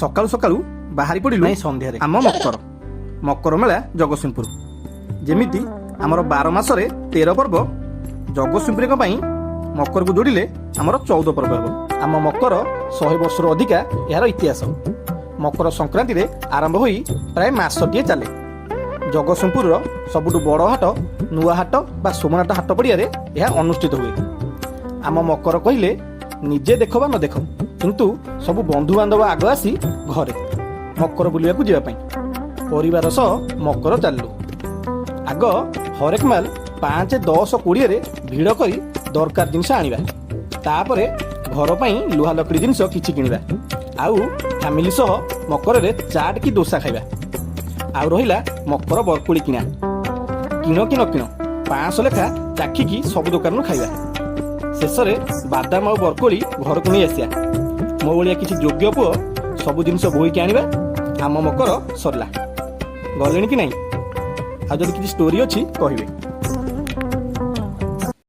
ସକାଳୁ ସକାଳୁ ବାହାରି ପଡ଼ିଲୁ ସନ୍ଧ୍ୟାରେ ଆମ ମକର ମେଳା ଜଗତସିଂହପୁର। ଯେମିତି ଆମର 12 ମାସରେ 13 ପର୍ବ, ଜଗତସିଂହପୁରୀଙ୍କ ପାଇଁ ମକରକୁ ଯୋଡ଼ିଲେ ଆମର 14 ପର୍ବ ହେବ। ଆମ ମକର 100 ବର୍ଷରୁ ଅଧିକା ଏହାର ଇତିହାସ। ମକର ସଂକ୍ରାନ୍ତିରେ ଆରମ୍ଭ ହୋଇ ପ୍ରାୟ ମାସଟିଏ ଚାଲେ। ଜଗତସିଂହପୁରର ସବୁଠୁ ବଡ଼ ହାଟ ନୂଆହାଟ ବା ସୋମନାଥ ହାଟ ପଡ଼ିଆରେ ଏହା ଅନୁଷ୍ଠିତ ହୁଏ। ଆମ ମକର କହିଲେ ନିଜେ ଦେଖ ବା ନ ଦେଖ, କିନ୍ତୁ ସବୁ ବନ୍ଧୁବାନ୍ଧବ ଆଗ ଆସି ଘରେ ମକର ବୁଲିବାକୁ ଯିବା ପାଇଁ ପରିବାର ସହ ମକର ଚାଲିଲୁ। ଆଗ ହରେକ ମାଲ 5, 10, 20ରେ ଭିଡ଼ କରି ଦରକାର ଜିନିଷ ଆଣିବା। ତାପରେ ଘର ପାଇଁ ଲୁହା ଲକଡ଼ି ଜିନିଷ କିଛି କିଣିବା। ଆଉ ଫ୍ୟାମିଲି ସହ ମକରରେ ଚାଟ୍ କି ଦୋସା ଖାଇବା। ଆଉ ରହିଲା ମକର ବରକୋଳି କିଣ କି ନ କିଣ 500 ଲେଖା ଚାଖିକି ସବୁ ଦୋକାନରୁ ଖାଇବା। ଶେଷରେ ବାଦାମ ଆଉ ବରକୋଳି ଘରକୁ ନେଇ ଆସିବା। ମୋ ଭଳିଆ କିଛି ଯୋଗ୍ୟ ପୁଅ ସବୁ ଜିନିଷ ବୋହିକି ଆଣିବା। ଆମ ମକର ସରିଲା। ଗଲେଣି କି ନାହିଁ? ଆଉ ଯଦି କିଛି ଷ୍ଟୋରି ଅଛି କହିବେ।